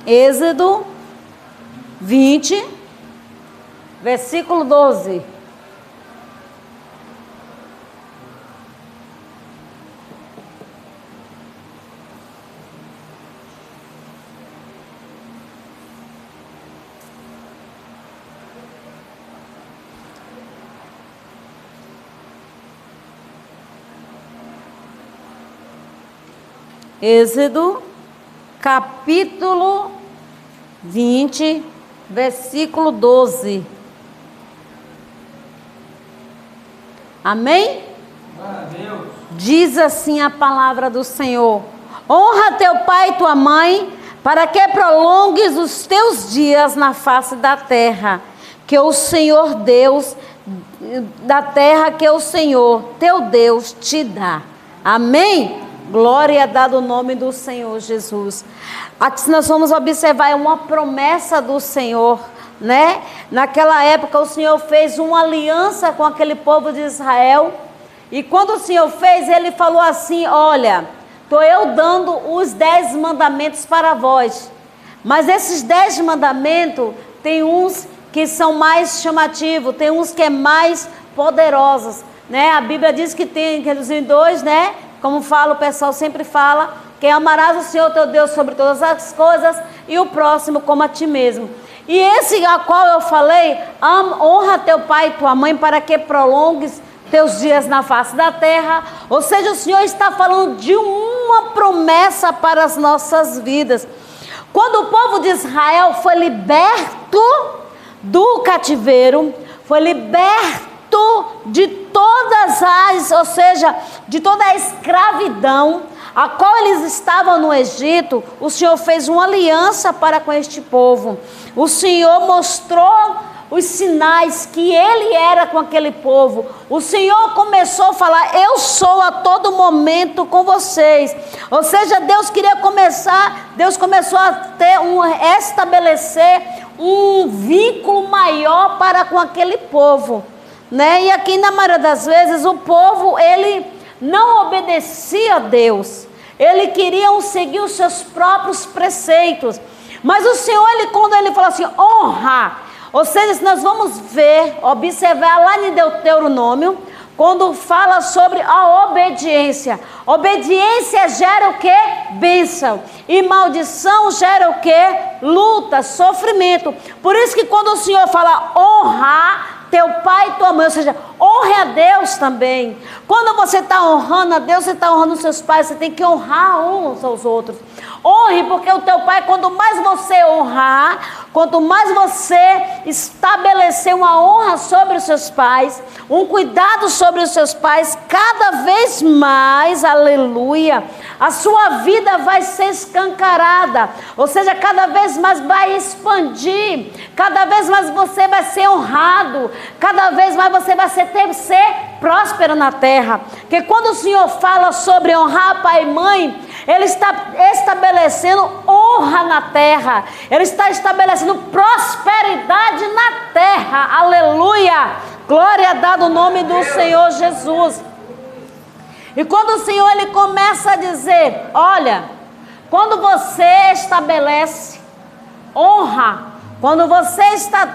Êxodo 20, versículo 12. Êxodo, capítulo 20, versículo 12. Amém? Diz assim a palavra do Senhor: honra teu pai e tua mãe, para que prolongues os teus dias na face da terra, que o Senhor Deus, da terra que o Senhor teu Deus te dá. Amém? Glória a dado o nome do Senhor Jesus. Aqui nós vamos observar uma promessa do Senhor, né? Naquela época o Senhor fez uma aliança com aquele povo de Israel. E quando o Senhor fez, ele falou assim: olha, estou eu dando os 10 mandamentos para vós. Mas esses 10 mandamentos, tem uns que são mais chamativos, tem uns que é mais poderosos, né? A Bíblia diz que tem reduzido em 2, né? Como fala, o pessoal sempre fala, que amarás o Senhor teu Deus sobre todas as coisas e o próximo como a ti mesmo. E esse a qual eu falei, honra teu pai e tua mãe, para que prolongues teus dias na face da terra. Ou seja, o Senhor está falando de uma promessa para as nossas vidas. Quando o povo de Israel foi liberto do cativeiro, foi liberto de todas as, ou seja, de toda a escravidão a qual eles estavam no Egito, o Senhor fez uma aliança para com este povo. O Senhor mostrou os sinais que Ele era com aquele povo. O Senhor começou a falar: eu sou a todo momento com vocês. Ou seja, Deus começou a estabelecer um vínculo maior para com aquele povo, né? E aqui na maioria das vezes o povo, ele não obedecia a Deus. Ele queria seguir os seus próprios preceitos. Mas o Senhor, quando ele falou assim, honra, ou seja, nós vamos observar lá em Deuteronômio, quando fala sobre a obediência. Obediência gera o quê? Bênção. E maldição gera o quê? Luta, sofrimento. Por isso que quando o Senhor fala honrar teu pai e tua mãe, ou seja, honre a Deus também. Quando você está honrando a Deus, você está honrando os seus pais, você tem que honrar uns aos outros. Honre, porque o teu pai, quanto mais você honrar, quanto mais você estabelecer uma honra sobre os seus pais, um cuidado sobre os seus pais, cada vez mais, aleluia, a sua vida vai ser escancarada, ou seja, cada vez mais vai expandir, cada vez mais você vai ser honrado, cada vez mais você vai ser próspero na terra. Porque quando o Senhor fala sobre honrar pai e mãe, Ele está estabelecendo honra na terra. Ele está estabelecendo prosperidade na terra. Aleluia! Glória a dado o nome do Senhor Jesus. E quando o Senhor ele começa a dizer, olha, quando você estabelece honra, quando você está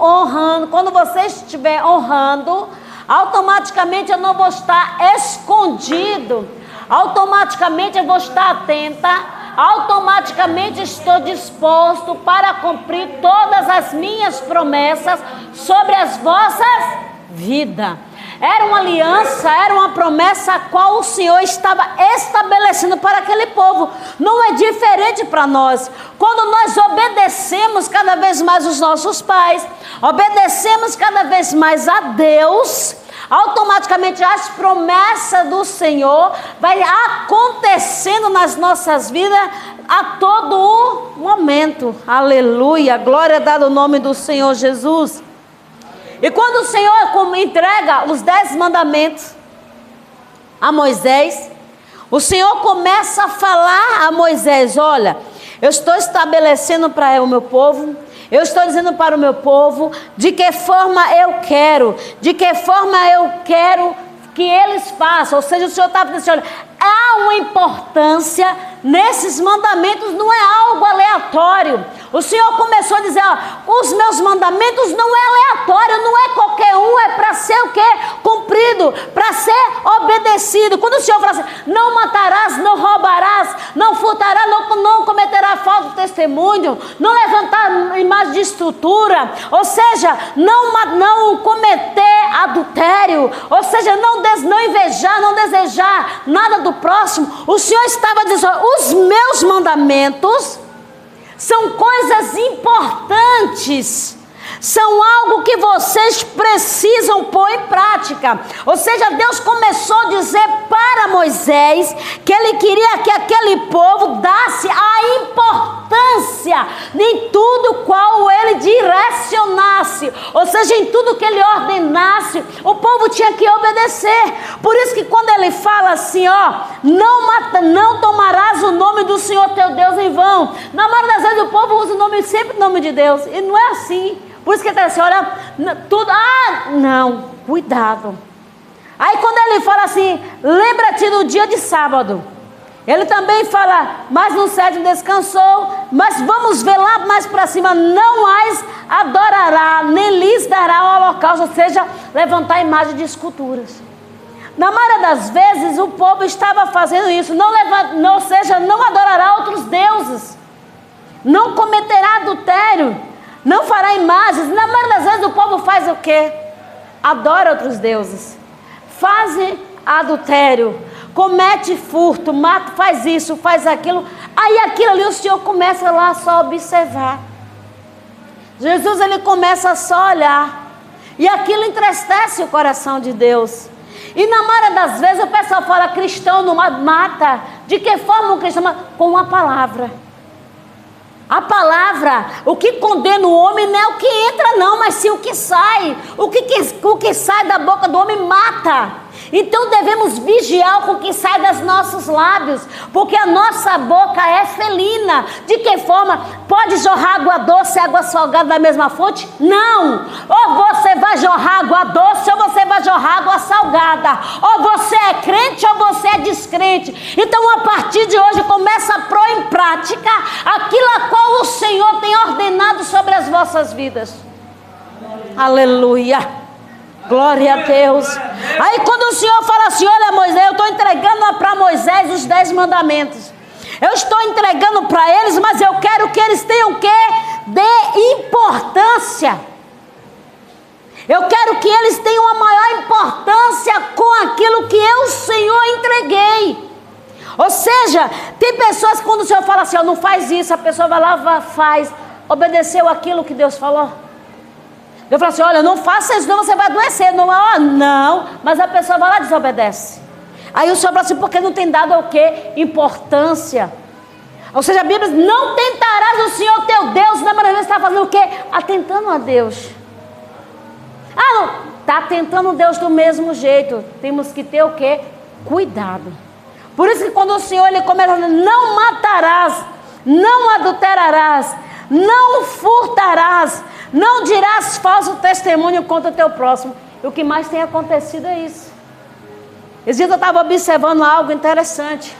honrando, quando você estiver honrando, automaticamente eu não vou estar escondido, automaticamente eu vou estar atenta, automaticamente estou disposto para cumprir todas as minhas promessas sobre as vossas vidas. Era uma aliança, era uma promessa a qual o Senhor estava estabelecendo para aquele povo. Não é diferente para nós. Quando nós obedecemos cada vez mais os nossos pais, obedecemos cada vez mais a Deus, automaticamente as promessas do Senhor vai acontecendo nas nossas vidas a todo momento. Aleluia, glória a dado o nome do Senhor Jesus. E quando o Senhor entrega os 10 mandamentos a Moisés, o Senhor começa a falar a Moisés, olha, eu estou estabelecendo para o meu povo, eu estou dizendo para o meu povo de que forma eu quero que eles façam. Ou seja, o Senhor está dizendo, olha, há há uma importância nesses mandamentos, não é algo aleatório. O Senhor começou a dizer, ó, os meus mandamentos não é aleatório, não é qualquer um, é para ser o quê? Cumprido, para ser obedecido. Quando o Senhor fala assim, não matarás, não roubarás, não furtarás, não cometerás falso testemunho, não levantar imagem de estrutura, ou seja, não cometer adultério, ou seja, não invejar, não desejar nada do próximo. O Senhor estava dizendo, os meus mandamentos são coisas importantes, são algo que vocês precisam pôr em prática. Ou seja, Deus começou a dizer para Moisés que Ele queria que aquele povo desse a importância em tudo qual Ele direcionasse. Ou seja, em tudo que Ele ordenasse, o povo tinha que obedecer. Por isso que quando Ele fala assim, ó, não tomarás o nome do Senhor teu Deus em vão. Na maioria das vezes o povo usa sempre o nome de Deus, e não é assim. Por isso que ele está assim, olha, tudo, não, cuidado. Aí quando ele fala assim, lembra-te do dia de sábado. Ele também fala, mas no sétimo descansou, mas vamos ver lá mais para cima, não as adorará, nem lhes dará o holocausto, ou seja, levantar imagem de esculturas. Na maioria das vezes o povo estava fazendo isso, ou seja, não adorará outros deuses, não cometerá adultério, não fará imagens. Na maioria das vezes o povo faz o quê? Adora outros deuses, faz adultério, comete furto, mata, faz isso, faz aquilo. Aí aquilo ali o Senhor começa lá só a observar. Jesus, ele começa só a olhar, e aquilo entristece o coração de Deus. E na maioria das vezes o pessoal fala, cristão não mata. De que forma um cristão mata? Com uma palavra. A palavra, o que condena o homem não é o que entra não, mas sim o que sai. O que sai da boca do homem mata. Então devemos vigiar com o que sai dos nossos lábios, porque a nossa boca é felina. De que forma? Pode jorrar água doce e água salgada da mesma fonte? Não! Ou você vai jorrar água doce ou você vai jorrar água salgada. Ou você é crente ou você é descrente. Então a partir de hoje começa a pôr em prática aquilo a qual o Senhor tem ordenado sobre as vossas vidas. Aleluia! Glória a Deus. Aí quando o Senhor fala assim, olha Moisés, eu estou entregando para Moisés os 10 mandamentos. Eu estou entregando para eles, mas eu quero que eles tenham o quê? De importância. Eu quero que eles tenham a maior importância com aquilo que eu, Senhor, entreguei. Ou seja, tem pessoas que quando o Senhor fala assim, não faz isso, a pessoa vai lá, faz. Obedeceu aquilo que Deus falou? Eu falo assim, olha, não faça isso, senão você vai adoecer. Não, mas a pessoa vai lá e desobedece. Aí o Senhor fala assim, porque não tem dado o quê? Importância. Ou seja, a Bíblia diz, não tentarás o Senhor teu Deus. Na maioria está fazendo o quê? Atentando a Deus. Não, está atentando Deus do mesmo jeito. Temos que ter o quê? Cuidado. Por isso que quando o Senhor ele começa a dizer, não matarás, não adulterarás, não furtarás, não dirás falso testemunho contra o teu próximo. E o que mais tem acontecido é isso. Esse dia eu estava observando algo interessante.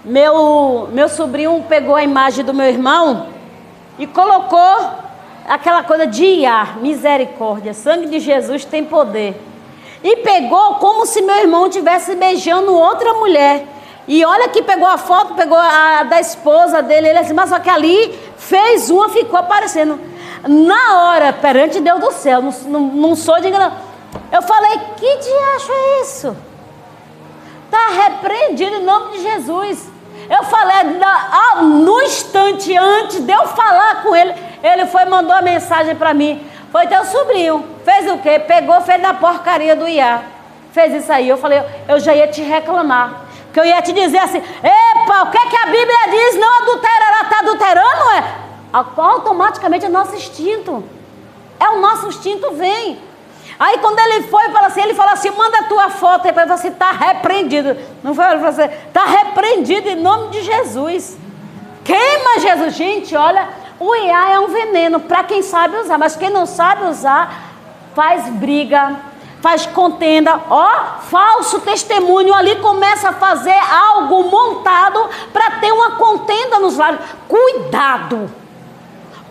Meu sobrinho pegou a imagem do meu irmão e colocou aquela coisa de Iá, misericórdia, sangue de Jesus tem poder. E pegou como se meu irmão estivesse beijando outra mulher. E olha que pegou a foto, pegou a da esposa dele, ele assim, mas só que ali fez uma, ficou aparecendo. Na hora, perante Deus do céu, não sou de engano. Eu falei, que diacho é isso? Está repreendido em nome de Jesus. Eu falei, no instante antes de eu falar com ele, ele foi, mandou a mensagem para mim. Foi teu sobrinho, fez o quê? Pegou, fez na porcaria do Iá. Fez isso aí, eu falei, eu já ia te reclamar. Que eu ia te dizer assim, epa, o que é que a Bíblia diz? Não adulterará, está adulterando, é? Automaticamente é nosso instinto. É o nosso instinto, vem. Aí quando ele foi, ele falou assim, manda a tua foto. Aí você está repreendido. Não foi? Ele falou assim, está repreendido em nome de Jesus. Queima Jesus. Gente, olha, o Iá é um veneno para quem sabe usar. Mas quem não sabe usar, faz briga, faz contenda, falso testemunho ali, começa a fazer algo montado para ter uma contenda nos lares.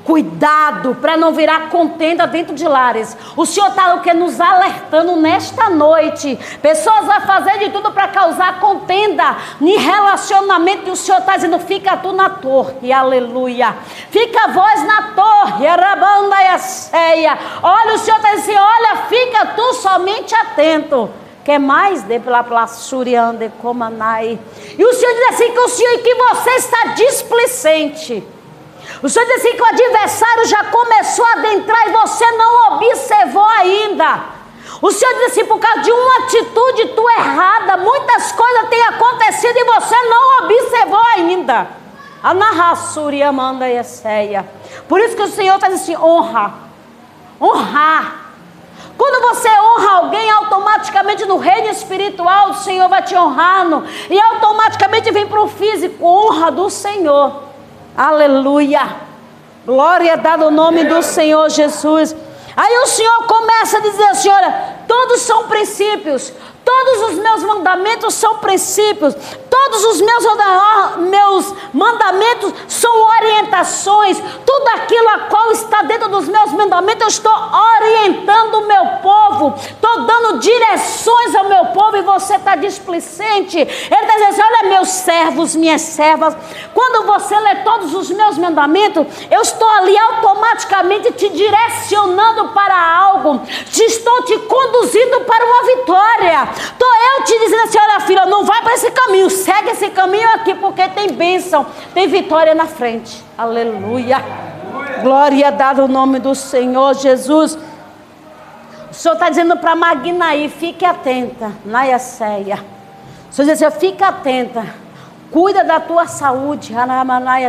Cuidado para não virar contenda dentro de lares. O Senhor está nos alertando nesta noite. Pessoas vão fazer de tudo para causar contenda em relacionamento, e o Senhor está dizendo: fica tu na torre, aleluia. Fica vós na torre, arabanda e a ceia. Olha, o Senhor está dizendo: olha, fica tu somente atento. Quer mais? De pela plassuriande comanai. E o Senhor diz assim: que você está displicente. O Senhor diz assim que o adversário já começou a adentrar e você não observou ainda. O Senhor diz assim: por causa de uma atitude tua errada, muitas coisas têm acontecido e você não observou ainda. Anarrassúria manda e ceia. Por isso que o Senhor está dizendo assim: honrar. Quando você honra alguém, automaticamente no reino espiritual o Senhor vai te honrando, e automaticamente vem para o físico honra do Senhor. Aleluia, glória dada ao nome do Senhor Jesus. Aí o Senhor começa a dizer assim: olha, todos são princípios, todos os meus mandamentos são princípios, todos os meus mandamentos são orientações, tudo aquilo a qual está dentro dos meus mandamentos, eu estou orientando o meu povo, estou dando direções ao meu povo, e você está displicente. Ele está dizendo assim: olha, meus servos, minhas servas, quando você lê todos os meus mandamentos, eu estou ali automaticamente te direcionando para algo, estou te conduzindo para uma vitória. Estou eu te dizendo assim: olha, filha, não vai para esse caminho, segue esse caminho aqui, porque tem bênção, tem vitória na frente. Aleluia, glória dada ao nome do Senhor Jesus. O Senhor está dizendo para Magnaí: fique atenta, Naia Ceia. O Senhor diz assim: fica atenta, cuida da tua saúde,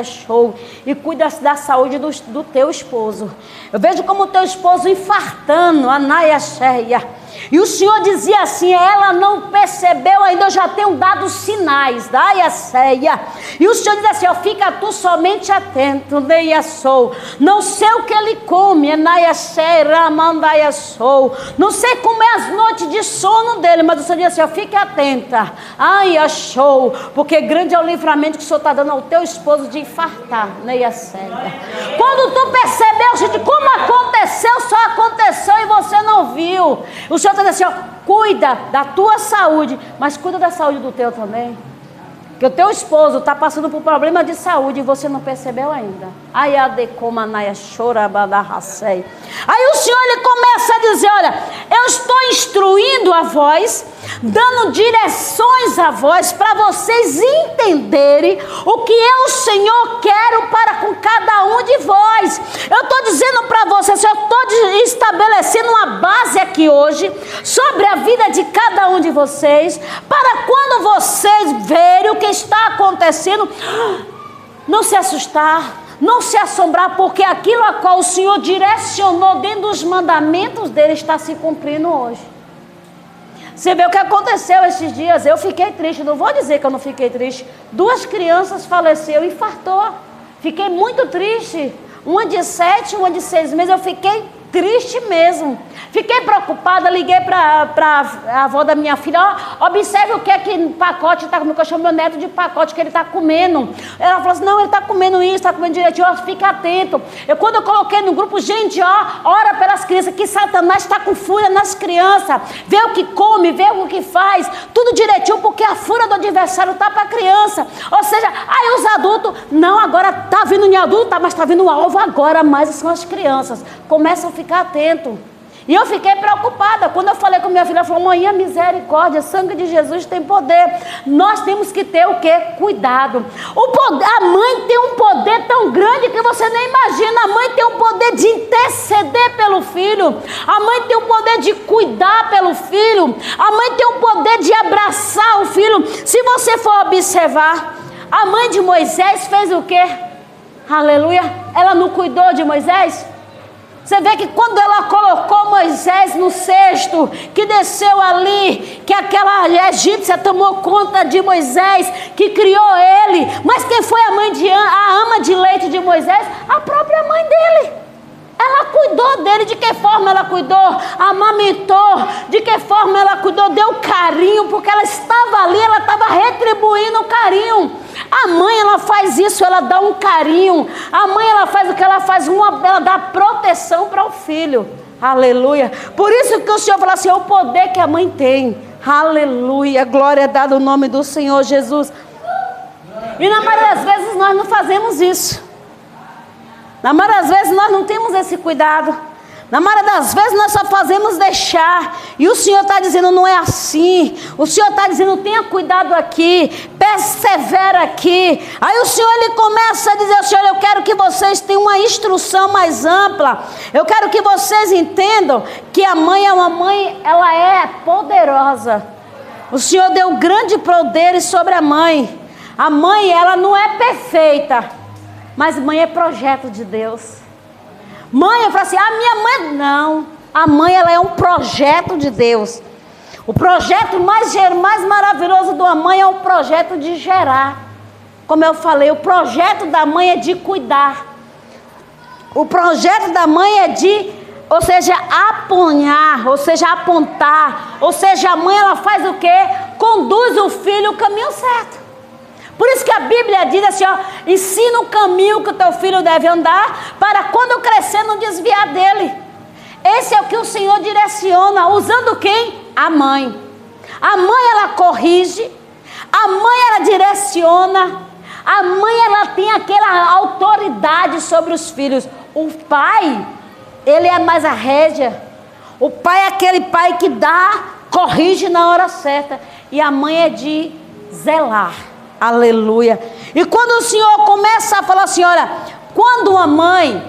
show, e cuida da saúde do teu esposo. Eu vejo como o teu esposo infartando, Anaia cheia. E o Senhor dizia assim: ela não percebeu ainda, eu já tenho dado sinais, Daia ceia. E o Senhor diz assim: fica tu somente atento, Neia sou. Não sei o que ele come, Anaia cheia, Ramandaia sou. Não sei como é as noites de sono dele, mas o Senhor diz assim: fique atenta, ai, show, porque grande é o livramento que o Senhor está dando ao teu esposo de infartar, Neia ceia. Quando tu percebeu, gente, como aconteceu, só aconteceu e você não viu. O Senhor está dizendo assim: cuida da tua saúde, mas cuida da saúde do teu também. Porque o teu esposo está passando por problema de saúde e você não percebeu ainda. Aí o Senhor, ele começa a dizer: olha, eu estou instruindo a voz, dando direções a voz, para vocês entenderem o que eu, Senhor, quero para com cada um de vós. Eu estou dizendo para vocês, eu estou estabelecendo uma base aqui hoje sobre a vida de cada um de vocês, para quando vocês verem o que está acontecendo, não se assustar, não se assombrar, porque aquilo a qual o Senhor direcionou dentro dos mandamentos dele está se cumprindo hoje. Você vê o que aconteceu esses dias. Eu fiquei triste, não vou dizer que eu não fiquei triste. 2 crianças faleceram, infartou. Fiquei muito triste. Uma de 7, uma de 6 meses. Eu fiquei triste mesmo. Fiquei preocupada, liguei para a avó da minha filha: observe o que é que pacote está comendo, que eu chamo meu neto de pacote que ele está comendo. Ela falou assim: não, ele está comendo isso, está comendo direitinho, fica atento. Quando eu coloquei no grupo: gente, ora pelas crianças, que Satanás está com fúria nas crianças, vê o que come, vê o que faz, tudo direitinho, porque a fúria do adversário está para a criança. Ou seja, aí os adultos, não, agora está vindo em adulto, mas está vindo um alvo agora, mas são as crianças. Começam a ficar atentos. E eu fiquei preocupada. Quando eu falei com minha filha, ela falou: mãe, a misericórdia, sangue de Jesus tem poder. Nós temos que ter o quê? Cuidado. A mãe tem um poder tão grande que você nem imagina. A mãe tem o poder de interceder pelo filho. A mãe tem o poder de cuidar pelo filho. A mãe tem o poder de abraçar o filho. Se você for observar, a mãe de Moisés fez o quê? Aleluia. Ela não cuidou de Moisés? Você vê que quando ela colocou Moisés no cesto, que desceu ali, que aquela egípcia tomou conta de Moisés, que criou ele. Mas quem foi a ama de leite de Moisés? A própria mãe dele. Ela cuidou dele. De que forma ela cuidou? Amamentou. De que forma ela cuidou? Deu carinho, porque ela estava ali, ela estava retribuindo o carinho. A mãe, ela faz isso, ela dá um carinho. A mãe, ela faz o que ela faz? Ela dá proteção para o filho. Aleluia. Por isso que o Senhor fala assim, é o poder que a mãe tem. Aleluia. Glória a dada o nome do Senhor Jesus. E na maioria das vezes nós não fazemos isso. Na maioria das vezes nós não temos esse cuidado. Na maioria das vezes nós só fazemos deixar. E o Senhor está dizendo, não é assim. O Senhor está dizendo, tenha cuidado aqui. Persevera aqui. Aí o Senhor, ele começa a dizer, Senhor, eu quero que vocês tenham uma instrução mais ampla. Eu quero que vocês entendam que a mãe é uma mãe, ela é poderosa. O Senhor deu grande poder sobre a mãe. A mãe, ela não é perfeita, mas mãe é projeto de Deus. Mãe, eu falo assim, a minha mãe, não. A mãe, ela é um projeto de Deus. O projeto mais maravilhoso de uma mãe é o projeto de gerar. Como eu falei, o projeto da mãe é de cuidar. O projeto da mãe é de, ou seja, aponhar, ou seja, apontar. Ou seja, a mãe, ela faz o quê? Conduz o filho o caminho certo. Por isso que a Bíblia diz assim, ó, ensina o caminho que o teu filho deve andar, para quando crescer não desviar dele. Esse é o que o Senhor direciona, usando quem? A mãe. A mãe, ela corrige, a mãe, ela direciona, a mãe, ela tem aquela autoridade sobre os filhos. O pai, ele é mais a rédea. O pai é aquele pai que dá, corrige na hora certa. E a mãe é de zelar. Aleluia. E quando o Senhor começa a falar assim, olha, quando uma mãe,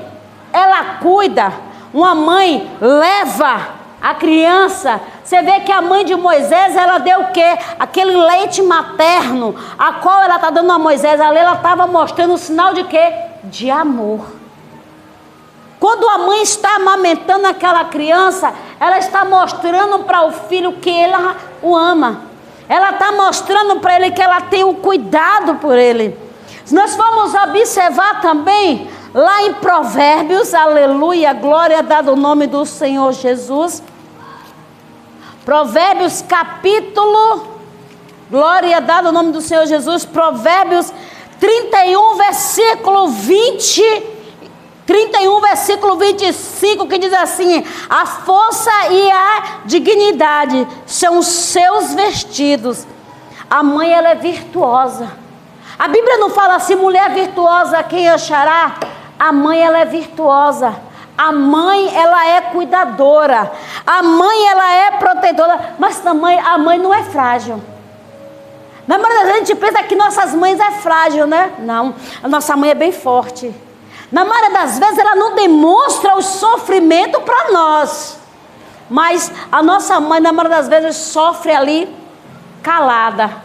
ela cuida, uma mãe leva a criança, você vê que a mãe de Moisés, ela deu o quê? Aquele leite materno, a qual ela está dando a Moisés, ali ela estava mostrando o sinal de quê? De amor. Quando a mãe está amamentando aquela criança, ela está mostrando para o filho que ela o ama. Ela está mostrando para ele que ela tem um cuidado por ele. Se nós formos observar também, lá em Provérbios, aleluia, glória a dada o nome do Senhor Jesus. Provérbios capítulo, glória a dada o nome do Senhor Jesus, Provérbios 31, versículo 25, que diz assim, a força e a dignidade são os seus vestidos. A mãe, ela é virtuosa. A Bíblia não fala assim, mulher virtuosa quem achará? A mãe, ela é virtuosa. A mãe, ela é cuidadora. A mãe, ela é protetora. Mas também a mãe não é frágil. Na maioria das vezes a gente pensa que nossas mães é frágil, né? Não, a nossa mãe é bem forte. Na maioria das vezes ela não demonstra o sofrimento para nós. Mas a nossa mãe, na maioria das vezes, sofre ali calada.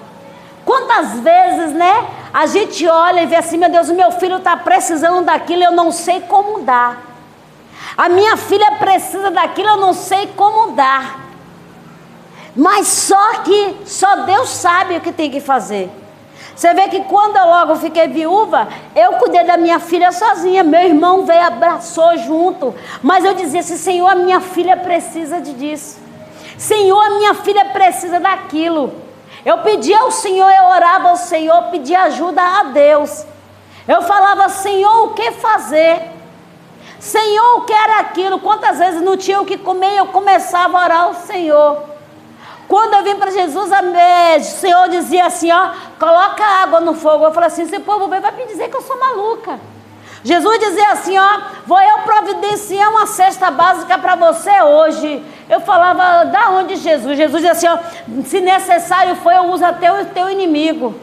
Quantas vezes, né? A gente olha e vê assim, meu Deus, o meu filho está precisando daquilo, eu não sei como dar. A minha filha precisa daquilo, eu não sei como dar. Mas só Deus sabe o que tem que fazer. Você vê que quando eu logo fiquei viúva, eu cuidei da minha filha sozinha. Meu irmão veio, abraçou junto. Mas eu dizia assim, Senhor, a minha filha precisa disso. Senhor, a minha filha precisa daquilo. Eu pedia ao Senhor, eu orava ao Senhor, pedia ajuda a Deus. Eu falava, Senhor, o que fazer? Senhor, o que era aquilo? Quantas vezes não tinha o que comer e eu começava a orar ao Senhor. Quando eu vim para Jesus, o Senhor dizia assim, ó, coloca água no fogo. Eu falei assim, esse povo vai me dizer que eu sou maluca. Jesus dizia assim, ó, vou eu providenciar uma cesta básica para você hoje. Eu falava, da onde Jesus? Jesus dizia assim, ó, se necessário for, eu uso até o teu inimigo.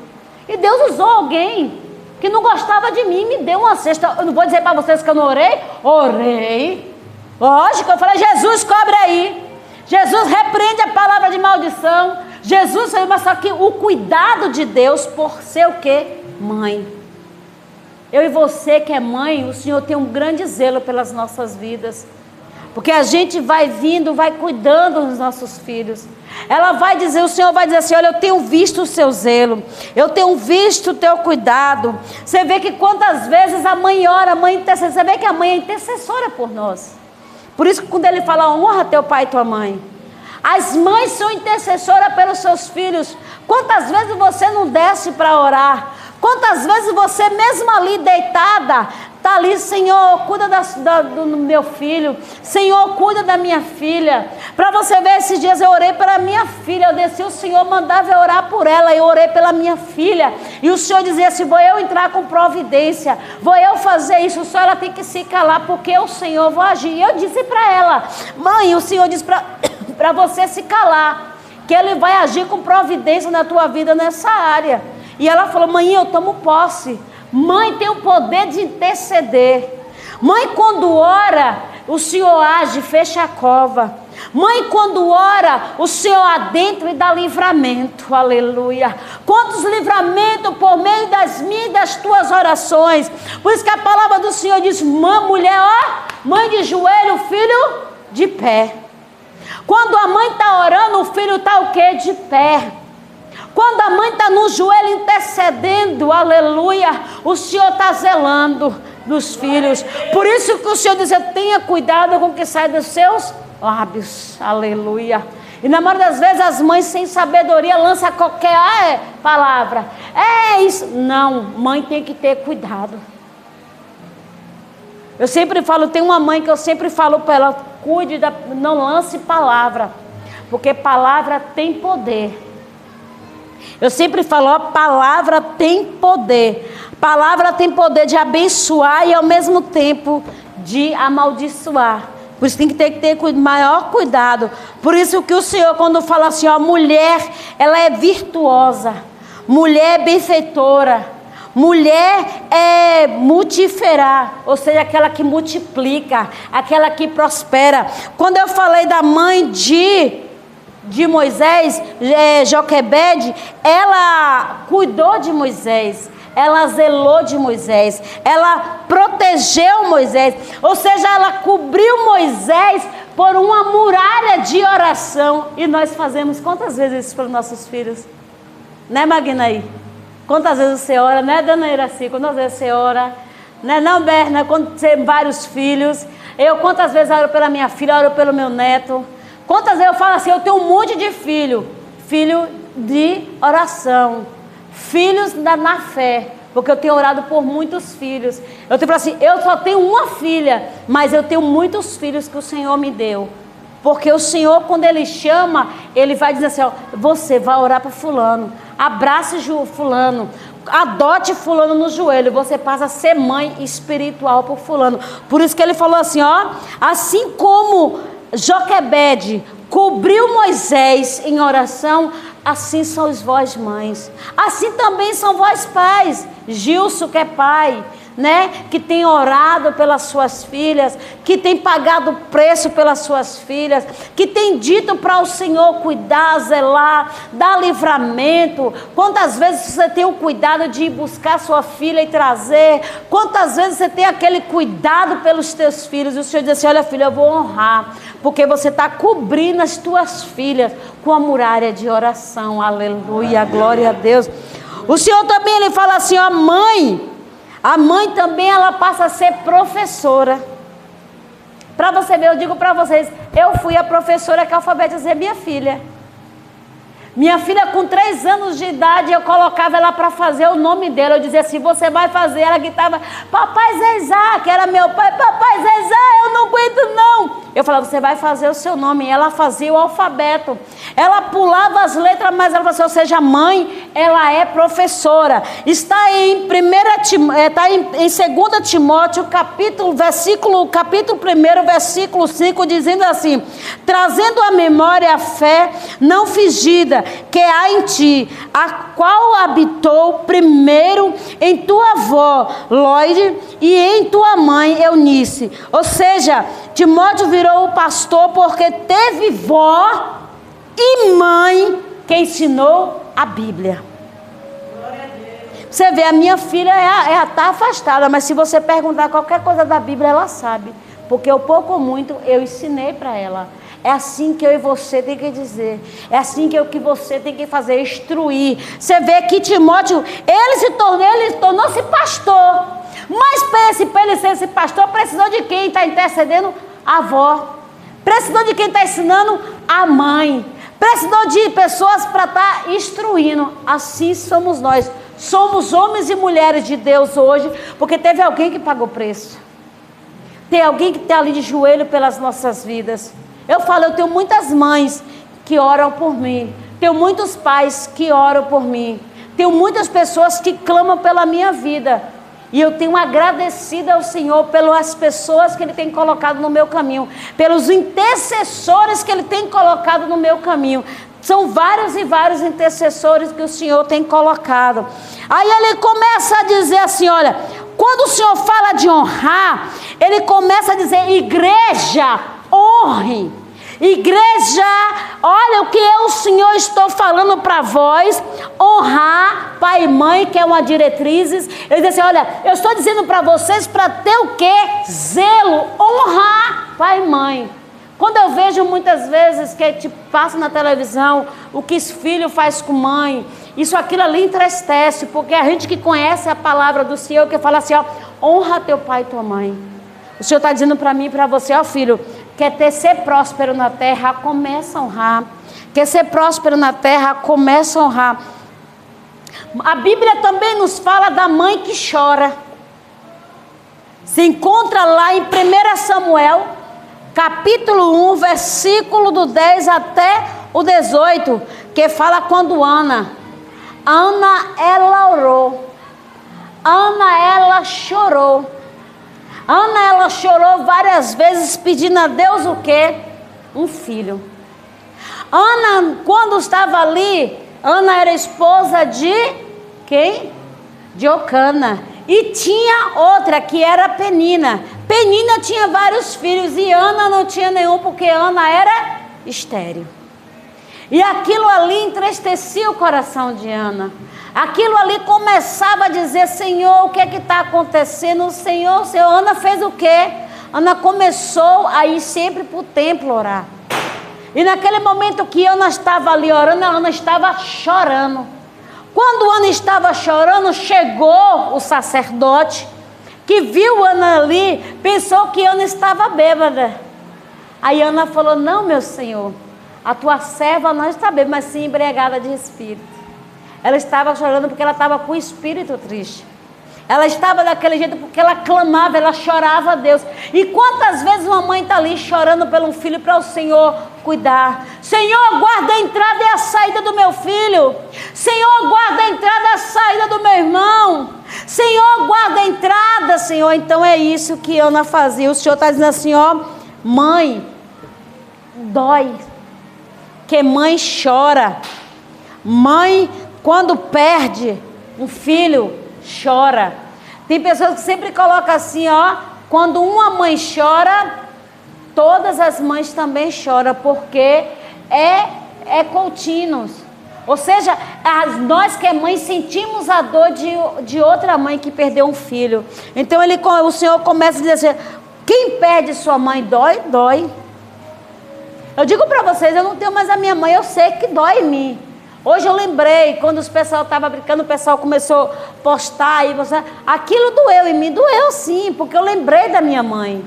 E Deus usou alguém que não gostava de mim, me deu uma cesta. Eu não vou dizer para vocês que eu não orei. Orei. Lógico, eu falei, Jesus, cobre aí. Jesus repreende a palavra de maldição. Jesus, mas só que o cuidado de Deus por ser o quê? Mãe. Eu e você que é mãe, o Senhor tem um grande zelo pelas nossas vidas. Porque a gente vai vindo, vai cuidando dos nossos filhos. Ela vai dizer, o Senhor vai dizer assim, olha, eu tenho visto o seu zelo, eu tenho visto o teu cuidado. Você vê que quantas vezes a mãe ora, a mãe intercede. Você vê que a mãe é intercessora por nós. Por isso que quando ele fala, honra teu pai e tua mãe. As mães são intercessoras pelos seus filhos. Quantas vezes você não desce para orar? Quantas vezes você mesmo ali deitada, está ali, Senhor, cuida do meu filho. Senhor, cuida da minha filha. Para você ver, esses dias eu orei pela minha filha. Eu desci, o Senhor mandava eu orar por ela. Eu orei pela minha filha. E o Senhor dizia assim, vou eu entrar com providência. Vou eu fazer isso. Só ela tem que se calar, porque o Senhor vai agir. E eu disse para ela, mãe, o Senhor disse para você se calar, que Ele vai agir com providência na tua vida nessa área. E ela falou, mãe, eu tomo posse. Mãe tem o poder de interceder. Mãe, quando ora, o Senhor age, fecha a cova. Mãe, quando ora, o Senhor adentra e dá livramento. Aleluia. Quantos livramentos por meio das minhas e das tuas orações. Por isso que a palavra do Senhor diz, mulher, mãe de joelho, filho de pé. Quando a mãe está orando, o filho está o quê? De pé. Quando a mãe está no joelho intercedendo, aleluia, o Senhor está zelando dos filhos. Por isso que o Senhor diz, tenha cuidado com o que sai dos seus lábios, aleluia. E na maioria das vezes as mães sem sabedoria lançam qualquer palavra. É isso. Não, mãe tem que ter cuidado. Eu sempre falo, tem uma mãe que eu sempre falo para ela, cuide, não lance palavra, porque palavra tem poder. Eu sempre falo, a palavra tem poder. Palavra tem poder de abençoar e ao mesmo tempo de amaldiçoar. Por isso tem que ter maior cuidado. Por isso que o Senhor, quando fala assim, mulher, ela é virtuosa. Mulher é benfeitora. Mulher é multífera, ou seja, aquela que multiplica, aquela que prospera. Quando eu falei da mãe de Moisés, Joquebede, ela cuidou de Moisés, ela zelou de Moisés, ela protegeu Moisés, ou seja, ela cobriu Moisés por uma muralha de oração. E nós fazemos quantas vezes isso para os nossos filhos? Né, Magnaí? Quantas vezes você ora, né, dona Iraci? Quantas vezes você ora? Né, não, Berna? Quando você tem vários filhos. Eu, quantas vezes oro pela minha filha, oro pelo meu neto. Quantas vezes eu falo assim, eu tenho um monte de filho. Filho de oração. Filhos na fé. Porque eu tenho orado por muitos filhos. Eu tenho falado assim, eu só tenho uma filha, mas eu tenho muitos filhos que o Senhor me deu. Porque o Senhor, quando Ele chama, Ele vai dizer assim, você vai orar para fulano. Abrace fulano, adote fulano no joelho, você passa a ser mãe espiritual por fulano. Por isso que ele falou assim, assim como Joquebede cobriu Moisés em oração, assim sois vós mães, assim também são vós pais. Gilson, que é pai, né, que tem orado pelas suas filhas, que tem pagado preço pelas suas filhas, que tem dito para o Senhor cuidar, zelar, dar livramento. Quantas vezes você tem o cuidado de ir buscar sua filha e trazer? Quantas vezes você tem aquele cuidado pelos teus filhos? E o Senhor diz assim, olha filha, eu vou honrar, porque você está cobrindo as tuas filhas com a muralha de oração. Aleluia, glória a Deus. O Senhor também, Ele fala assim, mãe, a mãe também, ela passa a ser professora. Para você ver, eu digo para vocês, eu fui a professora que alfabetizei minha filha. Minha filha com 3 anos de idade, eu colocava ela para fazer o nome dela. Eu dizia assim, você vai fazer. Ela gritava, papai Zezá, que era meu pai. Papai Zezá, eu não aguento não. Eu falava, você vai fazer o seu nome. E ela fazia o alfabeto. Ela pulava as letras, mas ela falou assim, ou seja, mãe, ela é professora. Está em 2 Timóteo, capítulo 1, versículo 5, dizendo assim, trazendo à memória a fé não fingida, que há em ti, a qual habitou primeiro em tua avó Loide e em tua mãe Eunice. Ou seja, Timóteo virou o pastor porque teve vó e mãe que ensinou a Bíblia. Você vê, a minha filha está afastada, mas se você perguntar qualquer coisa da Bíblia, ela sabe. porque o pouco ou muito eu ensinei para ela. É assim que eu e você tem que dizer. É assim que você tem que fazer, instruir. Você vê que Timóteo, ele tornou-se pastor. Mas para ele ser esse pastor, precisou de quem está intercedendo? A avó. Precisou de quem está ensinando? A mãe. Precisou de pessoas para estar instruindo. Assim somos nós. Somos homens e mulheres de Deus hoje, porque teve alguém que pagou preço. Tem alguém que está ali de joelho pelas nossas vidas. Eu tenho muitas mães que oram por mim. Tenho muitos pais que oram por mim. Tenho muitas pessoas que clamam pela minha vida. E eu tenho agradecido ao Senhor pelas pessoas que Ele tem colocado no meu caminho. Pelos intercessores que Ele tem colocado no meu caminho. São vários e vários intercessores que o Senhor tem colocado. Aí Ele começa a dizer assim, olha, quando o Senhor fala de honrar, Ele começa a dizer, igreja, honre. Igreja, olha o que o Senhor estou falando para vós, honrar pai e mãe, que é uma diretriz. Ele diz assim, olha, eu estou dizendo para vocês para ter o quê? Zelo, honrar pai e mãe. Quando eu vejo muitas vezes que passa na televisão o que filho faz com mãe, isso aquilo ali entristece, porque a gente que conhece a palavra do Senhor, que fala assim, ó, honra teu pai e tua mãe. O Senhor está dizendo para mim e para você, ó filho, quer ser próspero na terra, começa a honrar. Quer ser próspero na terra, começa a honrar. A Bíblia também nos fala da mãe que chora. Se encontra lá em 1 Samuel, capítulo 1, versículo do 10 até o 18, que fala quando Ana, ela orou. Ana, ela chorou. Ana, ela chorou várias vezes pedindo a Deus o quê? Um filho. Ana, quando estava ali, Ana era esposa de quem? De Eucana. E tinha outra que era Penina. Penina tinha vários filhos e Ana não tinha nenhum, porque Ana era estéril. E aquilo ali entristecia o coração de Ana. Aquilo ali começava a dizer, Senhor, o que é que está acontecendo? Senhor, Ana fez o quê? Ana começou a ir sempre para o templo orar. E naquele momento que Ana estava ali orando, Ana estava chorando. Quando Ana estava chorando, chegou o sacerdote, que viu Ana ali, pensou que Ana estava bêbada. Aí Ana falou, não, meu Senhor, a tua serva não está bêbada, mas sim embriagada de espírito. Ela estava chorando porque ela estava com o espírito triste. Ela estava daquele jeito porque ela clamava, ela chorava a Deus. E quantas vezes uma mãe está ali chorando pelo filho para o Senhor cuidar? Senhor, guarda a entrada e a saída do meu filho. Senhor, guarda a entrada e a saída do meu irmão. Senhor, guarda a entrada, Senhor. Então é isso que Ana fazia. O Senhor está dizendo assim, ó, mãe, dói. Que mãe chora. Mãe, quando perde um filho, chora. Tem pessoas que sempre colocam assim, ó, quando uma mãe chora, todas as mães também choram, porque é contínuo. Ou seja, nós que é mãe sentimos a dor de outra mãe que perdeu um filho. Então o Senhor começa a dizer assim, quem perde sua mãe dói, dói. Eu digo para vocês, eu não tenho mais a minha mãe, eu sei que dói em mim. Hoje eu lembrei, quando o pessoal estava brincando, o pessoal começou a postar, aquilo doeu em mim, doeu sim, porque eu lembrei da minha mãe.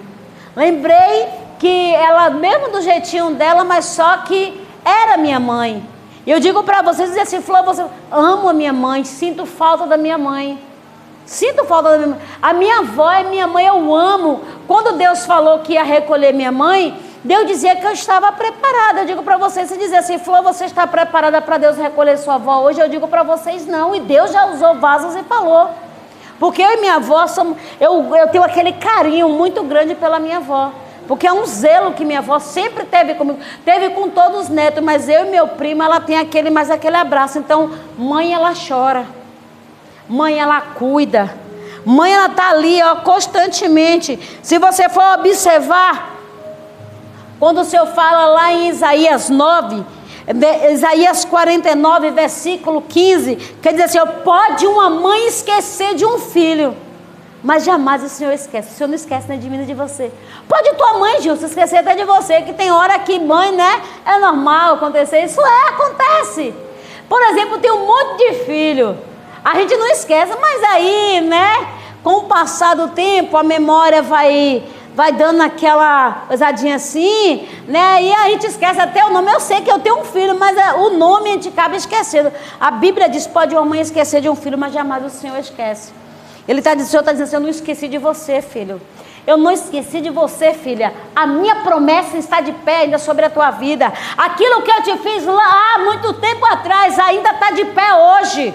Lembrei que ela, mesmo do jeitinho dela, mas só que era minha mãe. E eu digo para vocês, dizer assim, Flor, você amo a minha mãe, sinto falta da minha mãe. Sinto falta da minha mãe. A minha avó é minha mãe, eu amo. Quando Deus falou que ia recolher minha mãe, Deus dizia que eu estava preparada. Eu digo para vocês, se dizer assim, Flor, você está preparada para Deus recolher sua avó hoje? Eu digo para vocês, não. E Deus já usou vasos e falou. Porque eu e minha avó, eu tenho aquele carinho muito grande pela minha avó. Porque é um zelo que minha avó sempre teve comigo. Teve com todos os netos, mas eu e meu primo, ela tem aquele abraço. Então, mãe, ela chora. Mãe, ela cuida. Mãe, ela está ali, ó, constantemente. Se você for observar, quando o Senhor fala lá em Isaías 9, Isaías 49, versículo 15, quer dizer assim, pode uma mãe esquecer de um filho, Mas jamais o Senhor esquece. O Senhor não esquece nem de mim nem de você. Pode tua mãe, Gil, se esquecer até de você, que tem hora que mãe, né? É normal acontecer. Isso acontece. Por exemplo, tem um monte de filho. A gente não esquece, mas aí, né? Com o passar do tempo, a memória vai dando aquela coisadinha assim, né? E a gente esquece até o nome. Eu sei que eu tenho um filho, mas o nome a gente acaba esquecendo. A Bíblia diz, pode uma mãe esquecer de um filho, mas jamais o Senhor esquece. O Senhor está dizendo assim, eu não esqueci de você, filho. Eu não esqueci de você, filha. A minha promessa está de pé ainda sobre a tua vida. Aquilo que eu te fiz lá há muito tempo atrás ainda está de pé hoje.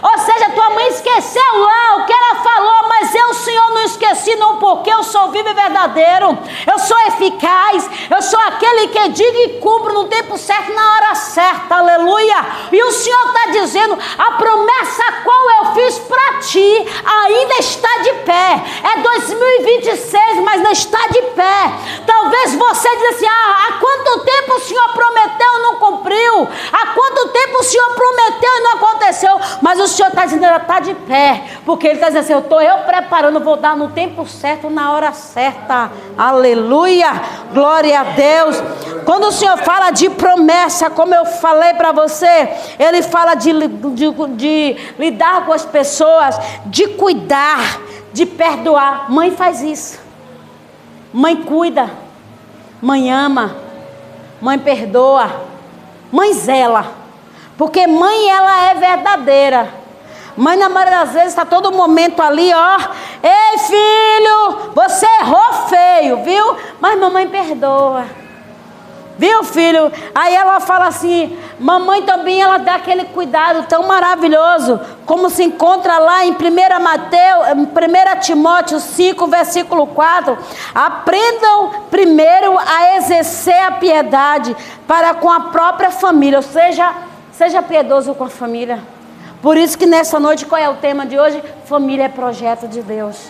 Ou seja, tua mãe esqueceu lá o que ela falou, mas eu, Senhor, não esqueci não, porque eu sou vivo e verdadeiro, eu sou eficaz, eu sou aquele que digo e cumpro no tempo certo, na hora certa, aleluia. E o Senhor está dizendo, a promessa qual eu fiz para ti ainda está de pé. É 2026, mas não está de pé. Talvez você diga assim, há quanto tempo o Senhor prometeu e não cumpriu? Há quanto tempo o Senhor prometeu e não aconteceu? Mas o Senhor está dizendo, ela está de pé, porque Ele está dizendo assim, eu preparando, vou dar no tempo certo, na hora certa, aleluia, glória a Deus. Quando o Senhor fala de promessa, como eu falei para você, Ele fala de lidar com as pessoas, de cuidar, de perdoar. Mãe faz isso, mãe cuida, mãe ama, mãe perdoa, mãe zela. Porque mãe, ela é verdadeira. Mãe, na maioria das vezes, está todo momento ali, ó. Ei, filho, você errou feio, viu? Mas mamãe perdoa. Viu, filho? Aí ela fala assim, mamãe também, ela dá aquele cuidado tão maravilhoso, como se encontra lá em 1 Timóteo 5, versículo 4. Aprendam primeiro a exercer a piedade para com a própria família, ou seja piedoso com a família. Por isso que nessa noite, qual é o tema de hoje? Família é projeto de Deus.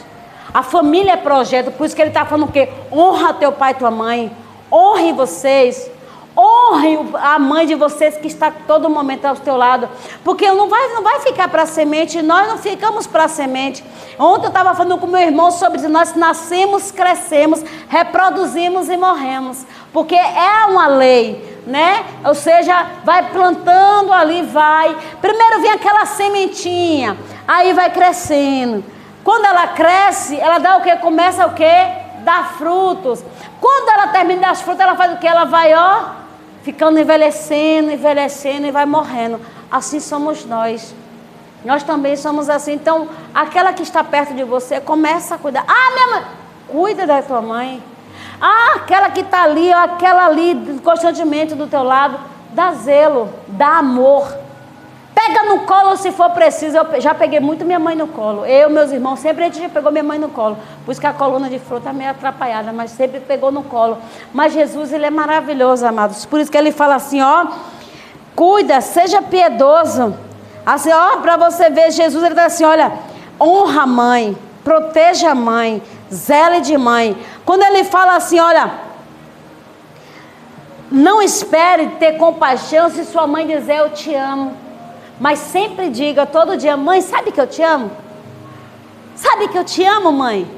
A família é projeto, por isso que Ele está falando o quê? Honra teu pai e tua mãe. Honrem vocês. Honrem a mãe de vocês que está todo momento ao teu lado. Porque não vai ficar para a semente, nós não ficamos para a semente. Ontem eu estava falando com meu irmão sobre isso. Nós nascemos, crescemos, reproduzimos e morremos. Porque é uma lei, né? Ou seja, vai plantando ali, vai. Primeiro vem aquela sementinha, aí vai crescendo. Quando ela cresce, ela dá o quê? Começa o quê? Dar frutos. Quando ela termina das frutas, ela faz o quê? Ela vai, ó, ficando envelhecendo e vai morrendo. Assim somos nós. Nós também somos assim. Então, aquela que está perto de você, começa a cuidar. Ah, minha mãe, cuida da tua mãe. Ah, aquela que está ali, aquela ali constantemente do teu lado, dá zelo, dá amor. Pega no colo se for preciso. Eu já peguei muito minha mãe no colo. Eu, meus irmãos, sempre a gente já pegou minha mãe no colo. Por isso que a coluna de fruta é meio atrapalhada, mas sempre pegou no colo. Mas Jesus, Ele é maravilhoso, amados. Por isso que Ele fala assim, ó, cuida, seja piedoso. Assim, ó, para você ver, Jesus, Ele está assim, olha, honra a mãe, proteja a mãe, zele de mãe. Quando Ele fala assim, olha, não espere ter compaixão se sua mãe dizer eu te amo. Mas sempre diga todo dia, mãe, sabe que eu te amo? Sabe que eu te amo, mãe?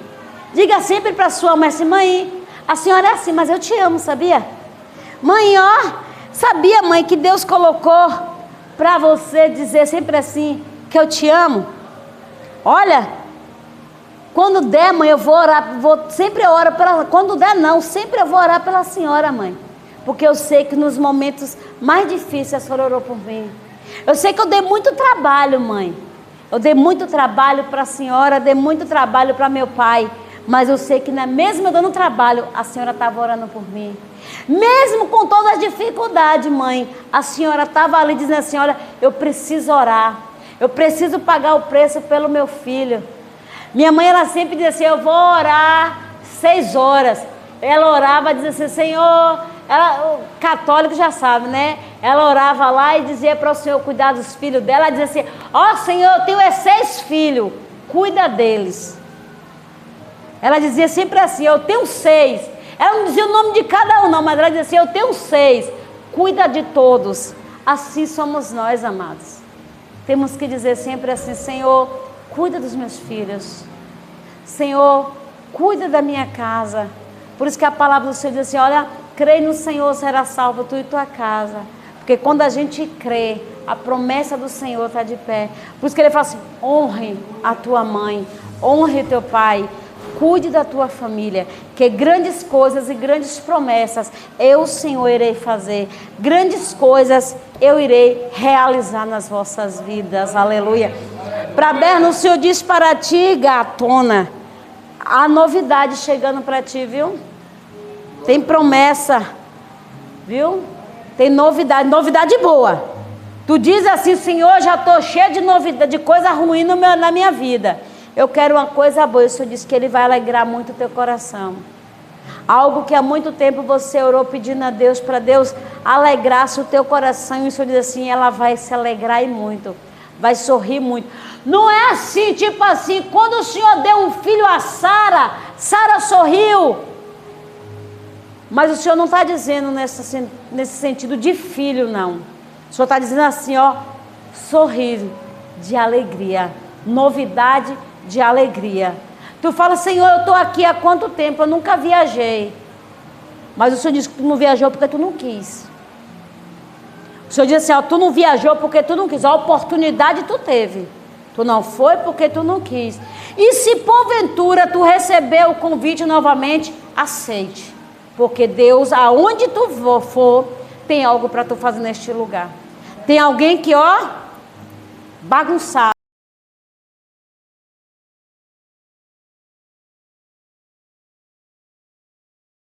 Diga sempre para sua mãe assim, mãe, a senhora é assim, mas eu te amo, sabia? Mãe, ó, sabia, mãe, que Deus colocou para você dizer sempre assim, que eu te amo? Olha, quando der, mãe, eu vou orar, sempre eu oro pela, quando der não, sempre eu vou orar pela senhora, mãe. Porque eu sei que nos momentos mais difíceis a senhora orou por mim. Eu sei que eu dei muito trabalho, mãe. Eu dei muito trabalho para a senhora, dei muito trabalho para meu pai. Mas eu sei que mesmo eu dando trabalho, a senhora estava orando por mim. Mesmo com todas as dificuldades, mãe, a senhora estava ali dizendo assim, olha, eu preciso orar. Eu preciso pagar o preço pelo meu filho. Minha mãe, ela sempre dizia assim, eu vou orar 6 horas. Ela orava, dizia assim, Senhor... Ela, o católico já sabe, né? Ela orava lá e dizia para o Senhor cuidar dos filhos dela. Ela dizia assim, ó Senhor, eu tenho 6 filhos, cuida deles. Ela dizia sempre assim, eu tenho 6. Ela não dizia o nome de cada um não, mas ela dizia assim, eu tenho 6, cuida de todos. Assim somos nós, amados. Temos que dizer sempre assim, Senhor, cuida dos meus filhos. Senhor, cuida da minha casa. Por isso que a palavra do Senhor diz assim, olha, crê no Senhor, será salvo tu e tua casa. Porque quando a gente crê, a promessa do Senhor está de pé. Por isso que ele fala assim, honre a tua mãe, honre teu pai, cuide da tua família, que grandes coisas e grandes promessas eu, Senhor, irei fazer. Grandes coisas eu irei realizar nas vossas vidas. Aleluia. Para Berna, o Senhor diz para ti, gatona, há novidade chegando para ti, viu? Tem promessa, viu? Tem novidade, novidade boa. Tu diz assim, Senhor, já estou cheio de novidade, de coisa ruim na minha vida. Eu quero uma coisa boa. O Senhor disse que Ele vai alegrar muito o teu coração. Algo que há muito tempo você orou pedindo a Deus, para Deus alegrasse o teu coração. E o Senhor diz assim, ela vai se alegrar e muito. Vai sorrir muito. Não é assim, tipo assim, quando o Senhor deu um filho a Sara, Sara sorriu. Mas o Senhor não está dizendo nesse sentido de filho, não. O Senhor está dizendo assim, ó, sorriso de alegria, novidade de alegria. Tu fala, Senhor, eu estou aqui há quanto tempo? Eu nunca viajei. Mas o Senhor diz que tu não viajou porque tu não quis. O Senhor diz assim, ó, tu não viajou porque tu não quis. A oportunidade tu teve. Tu não foi porque tu não quis. E se porventura tu recebeu o convite novamente, aceite. Porque Deus, aonde tu for, tem algo para tu fazer neste lugar. Tem alguém que, ó, bagunçado.